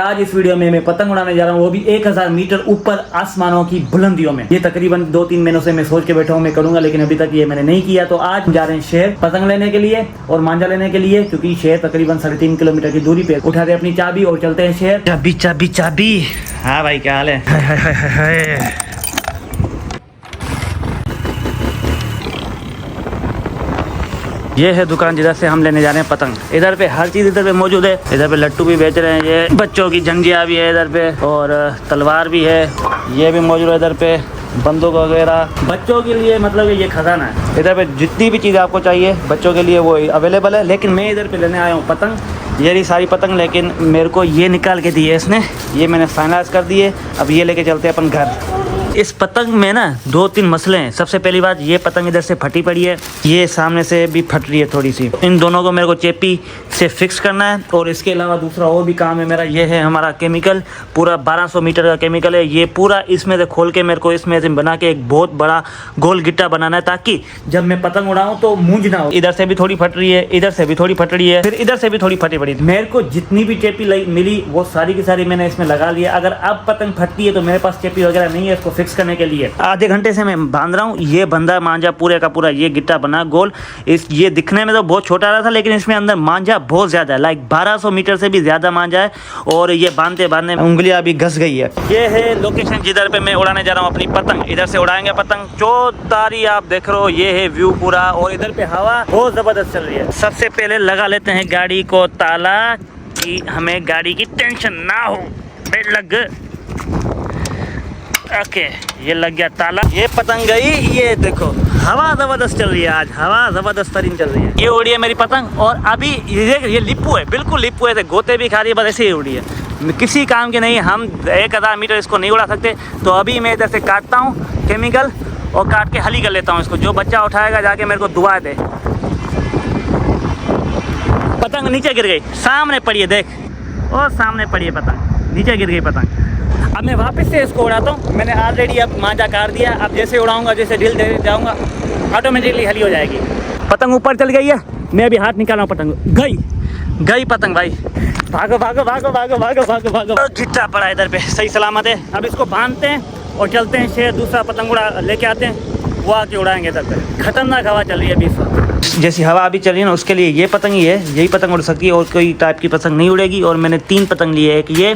आज इस वीडियो में मैं पतंग उड़ाने जा रहा हूँ, वो भी 1000 मीटर ऊपर आसमानों की बुलंदियों में। ये तकरीबन 2-3 महीनों से मैं सोच के बैठा हूँ मैं करूंगा, लेकिन अभी तक ये मैंने नहीं किया। तो आज जा रहे हैं शहर पतंग लेने के लिए और मांझा लेने के लिए, क्योंकि शहर तकरीबन 3.5 किलोमीटर की दूरी पे। उठाते अपनी चाबी और चलते हैं शहर। चाबी चाबी चाबी। हाँ भाई, क्या हाल है? ये है दुकान जिधर से हम लेने जा रहे हैं पतंग। इधर पे हर चीज़ इधर पे मौजूद है। इधर पे लट्टू भी बेच रहे हैं, ये बच्चों की झंडिया भी है इधर पे, और तलवार भी है, ये भी मौजूद है इधर पे, बंदूक वगैरह बच्चों के लिए। मतलब ये खजाना है। इधर पे जितनी भी चीज़ आपको चाहिए बच्चों के लिए वो अवेलेबल है। लेकिन मैं इधर पे लेने आया हूँ पतंग। ये रही सारी पतंग, लेकिन मेरे को ये निकाल के दी है इसने, ये मैंने फाइनलाइज कर दिए। अब ये लेके चलते हैं अपन घर। इस पतंग में ना 2-3 मसले हैं। सबसे पहली बात, ये पतंग इधर से फटी पड़ी है, ये सामने से भी फट रही है थोड़ी सी। इन दोनों को मेरे को चेपी से फिक्स करना है। और इसके अलावा दूसरा और भी काम है मेरा। ये है हमारा केमिकल, पूरा 1200 मीटर का केमिकल है। ये पूरा इसमें से खोल के मेरे को इसमें से बना के एक बहुत बड़ा गोल गिट्टा बनाना है, ताकि जब मैं पतंग उड़ाऊँ तो मूंज ना हो। इधर से भी थोड़ी फट रही है, इधर से भी थोड़ी फट रही है, फिर इधर से भी थोड़ी फटी पड़ी। मेरे को जितनी भी चेपी मिली वो सारी की सारी मैंने इसमें लगा लिया। अगर अब पतंग फटती है तो मेरे पास चेपी वगैरह नहीं है इसको फिक्स करने के लिए। आधे घंटे से मैं बांध रहा हूँ। ये बंधा मांझा पूरे का पूरा ये गिट्टा बना गोल। ये दिखने में तो बहुत छोटा रहा था, लेकिन इसमें अंदर मांझा बहुत ज्यादा है, लाइक 1200 मीटर से भी ज्यादा मांझा है। और ये बांधते बांधने उंगलियां भी घस गई है। ये है लोकेशन जिधर पे मैं उड़ाने जा रहा हूँ अपनी पतंग। इधर से उड़ाएंगे पतंग। चौतारी आप देख रहे हो, ये है व्यू पूरा। और इधर पे हवा बहुत जबरदस्त चल रही है। सबसे पहले लगा लेते हैं गाड़ी को ताला, कि हमें गाड़ी की टेंशन ना हो। लग ओके, ये लग गया ताला। ये पतंग गई। ये देखो हवा जबरदस्त चल रही है, आज हवा जबरदस्त तरीन चल रही है। ये उड़ी है मेरी पतंग। और अभी ये लिप्पू है, बिल्कुल लिप्पू है, गोते भी खा रही है, बस ऐसे ही उड़ी है, किसी काम के नहीं। हम 1000 मीटर इसको नहीं उड़ा सकते। तो अभी मैं इधर से काटता हूँ केमिकल और काट के हली कर लेता हूँ इसको। जो बच्चा उठाएगा जाके मेरे को दुआ दे। पतंग नीचे गिर गई, सामने पड़ी है, देख, और सामने पड़ी है पतंग, नीचे गिर गई पतंग। अब मैं वापस से इसको उड़ाता हूँ। मैंने ऑलरेडी अब मांझा काट दिया। अब जैसे उड़ाऊंगा, जैसे ढील दे जाऊंगा, ऑटोमेटिकली हली हो जाएगी। पतंग ऊपर चल गई है। मैं अभी हाथ निकाल रहा हूँ, पतंग गई पतंग भाई। भागो भागो भागो भागो भागो भागो भागो। गिट्टा पड़ा इधर पे, सही सलामत है। अब इसको बांधते हैं और चलते हैं शहर। दूसरा पतंग उड़ा लेके आते हैं, वो आके उड़ाएंगे इधर पे। खतरनाक हवा चल रही है अभी इस वक्त। जैसी हवा अभी चल रही है ना, उसके लिए ये पतंग ही है, यही पतंग उड़ सकती है, और कोई टाइप की पतंग नहीं उड़ेगी। और मैंने 3 पतंग लिए, एक ये,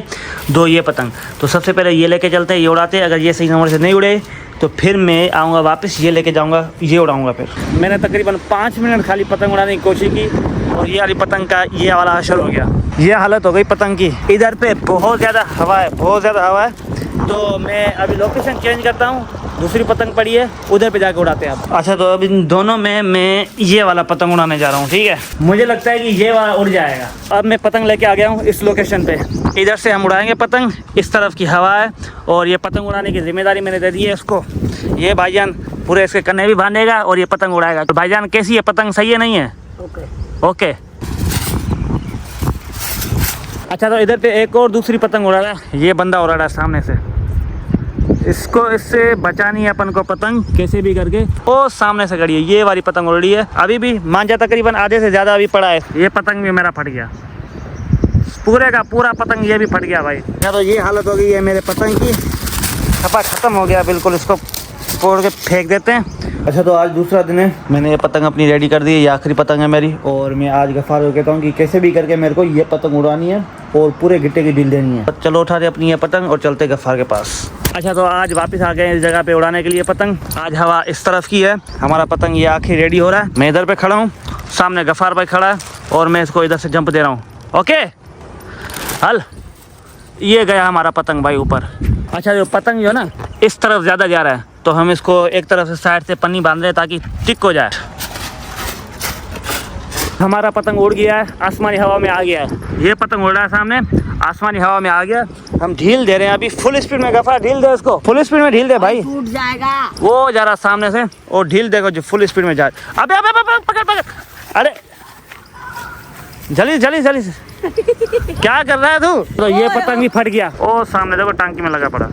2 ये पतंग। तो सबसे पहले ये लेके चलते हैं, ये उड़ाते हैं। अगर ये सही नंबर से नहीं उड़े तो फिर मैं आऊँगा वापस, ये लेके जाऊँगा, ये उड़ाऊँगा। फिर मैंने तकरीबन 5 मिनट खाली पतंग उड़ाने की कोशिश की, और ये वाली पतंग का ये वाला असर हो गया। ये हालत हो गई पतंग की। इधर पे बहुत ज़्यादा हवा है, बहुत ज़्यादा हवा है। तो मैं अभी लोकेशन चेंज करता हूँ, दूसरी पतंग पड़ी है, उधर पे जाके उड़ाते हैं आप। अच्छा, तो अब इन दोनों में मैं ये वाला पतंग उड़ाने जा रहा हूँ, ठीक है। मुझे लगता है कि ये वाला उड़ जाएगा। अब मैं पतंग लेके आ गया हूँ इस लोकेशन पे। इधर से हम उड़ाएंगे पतंग। इस तरफ की हवा है, और ये पतंग उड़ाने की जिम्मेदारी मैंने दे दी है इसको। ये भाईजान पूरे इसके कन्ने भी बांधेगा और ये पतंग उड़ाएगा। तो भाईजान कैसी है पतंग, सही है नहीं है? ओके। अच्छा, तो इधर पे एक और दूसरी पतंग उड़ा रहा है, ये बंदा उड़ा रहा है सामने से। इसको इससे बचानी है अपन को पतंग कैसे भी करके। ओ सामने से खड़ी है, ये वाली पतंग उड़ रही है। अभी भी मांझा तकरीबन आधे से ज़्यादा अभी पड़ा है। ये पतंग भी मेरा फट गया, पूरे का पूरा पतंग ये भी फट गया भाई। या तो ये हालत हो गई है मेरे पतंग की, छपा ख़त्म हो गया बिल्कुल। इसको फोड़ के फेंक देते हैं। अच्छा, तो आज दूसरा दिन है। मैंने ये पतंग अपनी रेडी कर दी है, ये आखिरी पतंग है मेरी। और मैं आज गफ्फार को कहता हूँ कि कैसे भी करके मेरे को ये पतंग उड़ानी है और पूरे गिट्टे की डील देनी है। चलो उठा दे अपनी ये पतंग और चलते गफ्फार के पास। अच्छा, तो आज वापस आ गए इस जगह पे उड़ाने के लिए पतंग। आज हवा इस तरफ की है, हमारा पतंग ये आखिर रेडी हो रहा है। मैं इधर पे खड़ा हूँ, सामने गफ्फार भाई खड़ा है, और मैं इसको इधर से जंप दे रहा हूँ। ओके, हल, ये गया हमारा पतंग भाई ऊपर। अच्छा, जो पतंग जो है ना इस तरफ ज़्यादा जा रहा है, तो हम इसको एक तरफ से साइड से पन्नी बांध रहे हैं ताकि टिक हो जाए। हमारा पतंग उड़ गया है, आसमानी हवा में आ गया है। ये पतंग उड़ रहा है सामने, आसमानी हवा में आ गया। हम ढील दे रहे हैं अभी फुल स्पीड में। गफा ढील दे इसको, फुल स्पीड में ढील दे भाई, टूट जाएगा। वो जा रहा सामने से, और ढील देखो जो फुल स्पीड में जा। अबे अबे अबे पकड़ पकड़, अरे जल्दी जल्दी जल्दी क्या कर रहा है तू? तो ये पतंग भी फट गया। ओ सामने देखो टांकी में लगा पड़ा।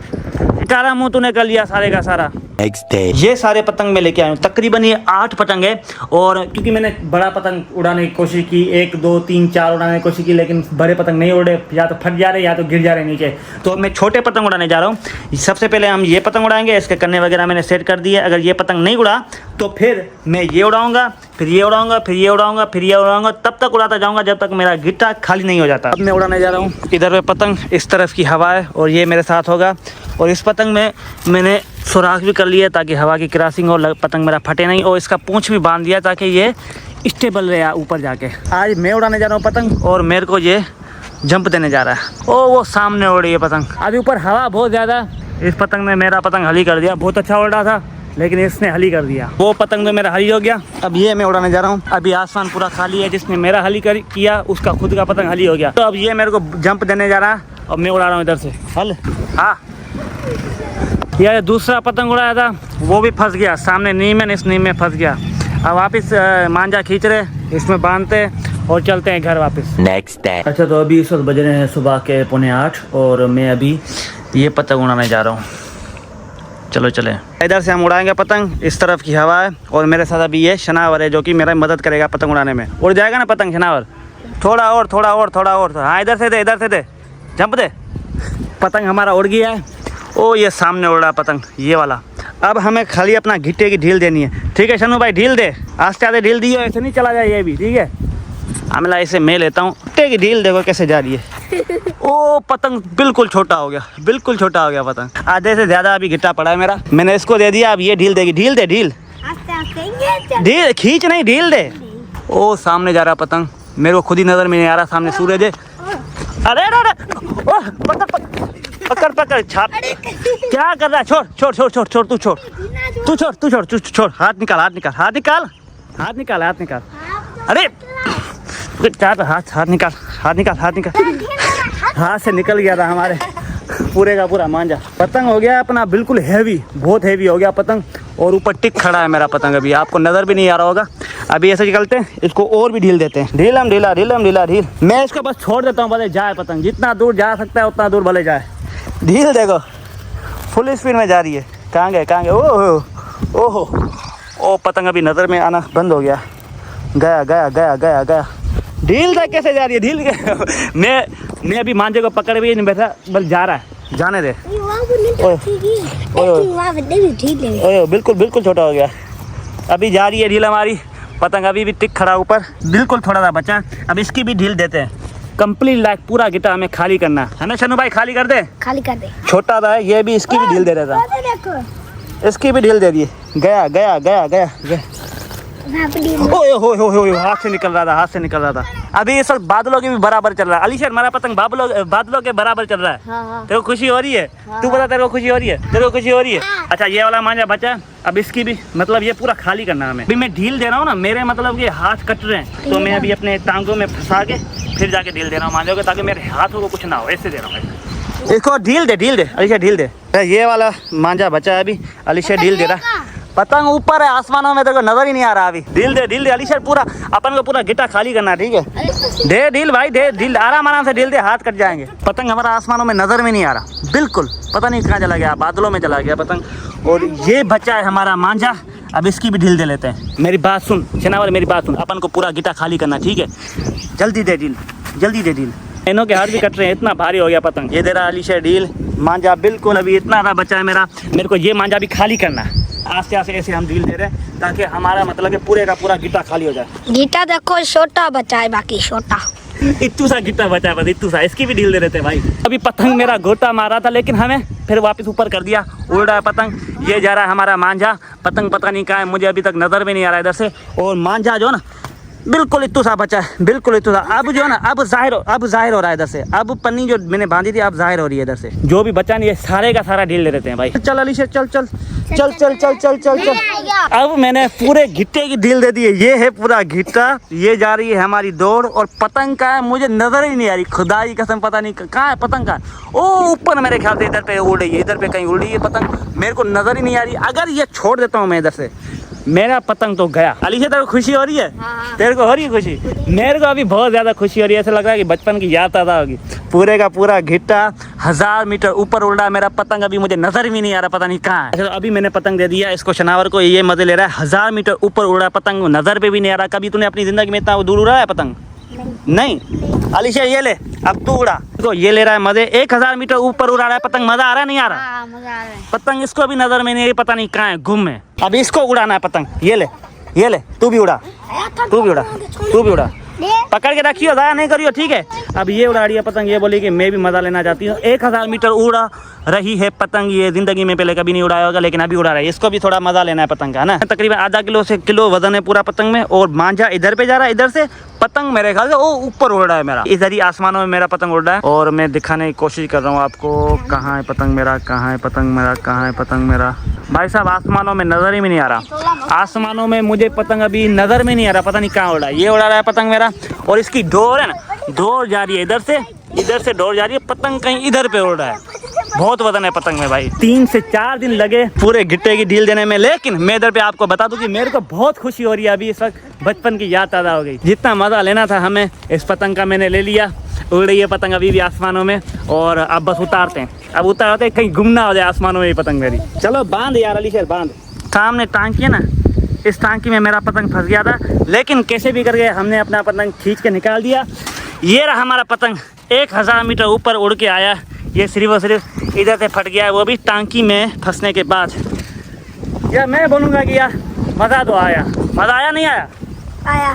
कारा मुंह तूने कर लिया सारे का सारा। next day. ये सारे पतंग मैं लेके आया हूँ, तकरीबन ये 8 पतंग है। और क्योंकि मैंने बड़ा पतंग उड़ाने की कोशिश की, 1 2 3 4 उड़ाने की कोशिश की, लेकिन बड़े पतंग नहीं उड़े, या तो फट जा रहे या तो गिर जा रहे नीचे। तो मैं छोटे पतंग उड़ाने जा रहा हूँ। सबसे पहले हम ये पतंग उड़ाएंगे, इसके कन्ने वगैरह मैंने सेट कर दिए। अगर ये पतंग नहीं उड़ा तो फिर मैं ये उड़ाऊंगा, फिर ये उड़ाऊंगा, फिर ये उड़ाऊंगा, फिर ये उड़ाऊंगा, तब तक उड़ाता जाऊंगा जब तक मेरा गिट्टा खाली नहीं हो जाता। अब मैं उड़ाने जा रहा हूँ। इधर पे पतंग, इस तरफ की हवा है और ये मेरे साथ होगा। और इस पतंग में मैंने सुराख भी कर लिया ताकि हवा की क्रॉसिंग हो, पतंग मेरा फटे नहीं। और इसका पूंछ भी बांध दिया ताकि ये स्टेबल रहे ऊपर जाके। आज मैं उड़ाने जा रहा हूँ पतंग और मेरे को ये जंप देने जा रहा है। ओ वो सामने उड़ रही है पतंग। अभी ऊपर हवा बहुत ज़्यादा, इस पतंग ने मेरा पतंग हली कर दिया। बहुत अच्छा उड़ रहा था लेकिन इसने हली कर दिया। वो पतंग तो मेरा हली हो गया। अब ये मैं उड़ाने जा रहा हूँ। अभी आसमान पूरा खाली है, जिसने मेरा हली किया उसका खुद का पतंग हली हो गया। तो अब ये मेरे को जंप देने जा रहा है और मैं उड़ा रहा हूँ इधर से। हल हाँ, यह दूसरा पतंग उड़ाया था वो भी फंस गया, सामने नीम है, इस नीम में फंस गया। अब वापस मांझा खींच रहे, इसमें बांधते और चलते हैं घर वापस। Next day. अच्छा, तो अभी इस वक्त बज रहे हैं सुबह के 7:45 और मैं अभी ये पतंग उड़ाने जा रहा हूँ। चलो चले। इधर से हम उड़ाएंगे पतंग, इस तरफ की हवा है और मेरे साथ अभी ये शनावर है जो कि मेरा मदद करेगा पतंग उड़ाने में। उड़ जाएगा ना पतंग शनावर? थोड़ा और, थोड़ा और, थोड़ा और। हाँ, इधर से दे, इधर से दे, जंप दे। पतंग हमारा उड़ गया है। ओ ये सामने उड़ रहा पतंग, ये वाला। अब हमें खाली अपना गिट्टे की ढील देनी है। ठीक है शनु भाई, ढील दे, आस्ते आस्ते ढील दियो, ऐसे नहीं चला जाए ये भी। ठीक है, अमला इसे मैं लेता हूँ। गिट्टे की ढील देखो कैसे जा रही है। ओ पतंग बिल्कुल छोटा हो गया, बिल्कुल छोटा हो गया पतंग। आधे से ज़्यादा अभी गिट्टा पड़ा है मेरा, मैंने इसको दे दिया। अब ये ढील देगी। ढील दे, ढील ढील, खींच नहीं, ढील दे। ओ सामने जा रहा पतंग, मेरे को खुद ही नज़र में नहीं आ रहा, सामने सूरज है। अरे पकड़ पकड़ छाप, क्या कर रहा है? छोड़ छोड़ छोड़ छोड़ छोड़, तू छोड़, तू छोड़, तू छोड़, तू छोड़। हाथ निकाल, हाथ निकाल, हाथ निकाल, हाथ निकाल, हाथ निकाल। अरे हाथ निकाल, हाथ निकाल, हाथ निकाल। हाथ से निकल गया था हमारे पूरे का पूरा मांझा। पतंग हो गया अपना बिल्कुल हैवी, बहुत हैवी हो गया पतंग। और ऊपर टिक खड़ा है मेरा पतंग, अभी आपको नज़र भी नहीं आ रहा होगा। अभी ऐसे निकलते हैं, इसको और भी ढील देते हैं। ढीलम ढीला, ढीलम ढीला, ढील। मैं इसको बस छोड़ देता हूँ, भले जाए पतंग, जितना दूर जा सकता है उतना दूर भले जाए। ढील देखो, फुल स्पीड में जा रही है। कहाँ गए, कहाँ गए? ओहो ओहो, ओ पतंग अभी नज़र में आना बंद हो गया। गया गया गया गया गया। ढील देख कैसे जा रही है, ढील। मैं अभी मांझे को पकड़ भी नहीं बैठा, बस जा रहा है, जाने दे। ओए बिल्कुल बिल्कुल छोटा हो गया। अभी जा रही है ढील हमारी पतंग, अभी भी टिक खड़ा ऊपर, बिल्कुल थोड़ा सा बचा। अब इसकी भी ढील देते हैं। कंप्लीट लाइक पूरा गिटा हमें खाली करना है ना शनु भाई? खाली कर दे, खाली कर दे। छोटा था ये भी, इसकी भी ढील दे रहा था, इसकी भी ढील दे दिए। गया गया गया गया गया। ओए हो, हाथ से निकल रहा था, हाथ से निकल रहा था। अभी इस वक्त बादलों के भी बराबर चल रहा है। अलीशर मेरा पतंग बादलों के बराबर चल रहा है। हाँ। तेरे को खुशी हो रही है? हाँ। तू बता, तेरे को खुशी हो रही है? तेरे को खुशी हो रही है? हाँ। अच्छा, ये वाला मांझा बचा, अब इसकी भी मतलब ये पूरा खाली करना हमें। अभी मैं ढील दे रहा हूँ ना, मेरे मतलब ये हाथ कट रहे हैं, तो मैं अभी अपने टांगों में फंसा के फिर जाके ढील दे रहा हूँ मांझों को, ताकि मेरे हाथों को कुछ ना हो। ऐसे दे रहा हूँ। इसको ढील दे, ढील दे अलीशर, ढील दे। ये वाला मांझा बचा है अभी, अलीशर ढील दे रहा। पतंग ऊपर है आसमानों में, तेरे को नजर ही नहीं आ रहा अभी। ढील दे, ढील दे अलीशर, पूरा अपन को पूरा गिट्टा खाली करना है। ठीक है, दे ढील भाई, दे ढील, आराम आराम से ढील दे, हाथ कट जाएंगे। पतंग हमारा आसमानों में नजर में नहीं आ रहा बिल्कुल, पता नहीं कहाँ चला गया, बादलों में चला गया पतंग। और ये बचा है हमारा मांझा, अब इसकी भी ढील दे लेते हैं। मेरी बात सुन शनावर, मेरी बात सुन, अपन को पूरा गिट्टा खाली करना। ठीक है, जल्दी दे ढील, जल्दी दे ढील। इनों के हाथ भी कट रहे हैं, इतना भारी हो गया पतंग। ये दे रहा अलीशर ढील, मांझा बिल्कुल अभी इतना सा बचा है मेरा। मेरे को ये मांझा भी खाली करना है। आस्ते आस्ते ऐसे हम ढील दे रहे हैं ताकि हमारा मतलब कि पूरे का पूरा गिट्टा खाली हो जाए। गिट्टा देखो छोटा बचा है, बाकी छोटा इतू सा गिट्टा बचा है बस, इतू सा। इसकी भी ढील दे रहे थे भाई। अभी पतंग मेरा गोटा मारा था, लेकिन हमें फिर वापस ऊपर कर दिया। उड़ रहा है पतंग, ये जा रहा है हमारा मांझा। पतंग पता नहीं कहाँ है, मुझे अभी तक नजर में नहीं आ रहा है इधर से। और मांझा जो है ना बिल्कुल इतू सा बचा है, बिल्कुल इतू सा। अब जो है ना अब जाहिर हो रहा है इधर से। अब पन्नी जो मैंने बांधी थी अब जाहिर हो रही है इधर से। जो भी बचा नहीं है सारे का सारा ढील दे देते हैं भाई। चल अलीशर, चल चल चल चल चल चल चल चल। अब मैंने पूरे गिट्टे की ढील दे दी है। ये है पूरा गिट्टा, ये जा रही है हमारी दौड़। और पतंग का है मुझे नजर ही नहीं आ रही, खुदा की कसम पता नहीं कहाँ है पतंग का। ओ ऊपर मेरे ख्याल से इधर पे उड़ रही है, इधर पे कहीं उड़ रही है पतंग, मेरे को नजर ही नहीं आ रही। अगर ये छोड़ देता हूँ मैं इधर से मेरा पतंग तो गया। अलीशा तेरे को खुशी हो रही है? हाँ। तेरे को हो रही है खुशी? मेरे को अभी बहुत ज्यादा खुशी हो रही है, ऐसा लग रहा है कि बचपन की याद ताज़ा होगी। पूरे का पूरा घिट्टा 1000 मीटर ऊपर उड़ रहा है मेरा पतंग, अभी मुझे नजर भी नहीं आ रहा, पता नहीं कहाँ है। अच्छा, अभी मैंने पतंग दे दिया इसको शनावर को, ये मजे ले रहा है। 1000 मीटर ऊपर उड़ रहा है पतंग, नजर पे भी नहीं आ रहा। कभी तूने अपनी जिंदगी में इतना दूर उड़ा है पतंग? नहीं। अलीशा ये ले, अब तू उड़ा। तो ये ले रहा है मजे, 1000 मीटर ऊपर उड़ा रहा है पतंग, मजा आ रहा है नहीं आ रहा? हाँ, मजा आ रहा है। पतंग इसको भी नजर में नहीं आ रही, पता नहीं कहाँ है, गुम है। अब इसको उड़ाना है पतंग, ये ले, ये ले, तू भी उड़ा, तू भी उड़ा, तू भी उड़ा, पकड़ के रखियो, ज़ाया नहीं करियो, ठीक है। अब ये उड़ा रही है पतंग, ये बोली कि मैं भी मजा लेना चाहती हूँ। 1000 मीटर उड़ा रही है पतंग, ये जिंदगी में पहले कभी नहीं उड़ाया होगा, लेकिन अभी उड़ा रहा है। इसको भी थोड़ा मजा लेना है पतंग का ना। तकरीबन आधा किलो से किलो वजन है पूरा पतंग में, और मांझा इधर पे जा रहा है, इधर से पतंग मेरे ख्याल से वो ऊपर उड़ रहा है मेरा, इधर ही आसमानों में मेरा पतंग उड़ रहा है। और मैं दिखाने की कोशिश कर रहा हूँ आपको, कहाँ है पतंग मेरा, कहाँ है पतंग मेरा, कहाँ है पतंग मेरा। भाई साहब आसमानों में नजर ही नहीं आ रहा, आसमानों में मुझे पतंग अभी नजर में नहीं आ रहा, पता नहीं कहाँ उड़ा है। ये उड़ा रहा है पतंग मेरा, और इसकी डोर है ना, डोर जा रही है इधर से डोर जा रही है, पतंग कहीं इधर पे उड़ रहा है। बहुत वजन है पतंग में भाई, 3 से 4 दिन लगे पूरे गिट्टे की ढील देने में। लेकिन मैं इधर पे आपको बता दूं कि मेरे को बहुत खुशी हो रही है अभी इस वक्त, बचपन की याद ताज़ा हो गई। जितना मजा लेना था हमें इस पतंग का मैंने ले लिया। उड़ रही है पतंग अभी भी आसमानों में, और अब बस उतारते हैं, अब उतारते हैं, कहीं गुम ना हो जाए आसमानों में ये पतंग मेरी। चलो बांध यार अलीशा, बांध। सामने टांकी है ना, इस टांकी में मेरा पतंग फंस गया था, लेकिन कैसे भी करके हमने अपना पतंग खींच के निकाल दिया। ये रहा हमारा पतंग, 1000 मीटर ऊपर उड़ के आया। ये सिर्फ और सिर्फ इधर से फट गया है, वो भी टांकी में फंसने के बाद। यार मैं बोलूँगा कि यार मज़ा तो आया, मज़ा आया नहीं आया? आया।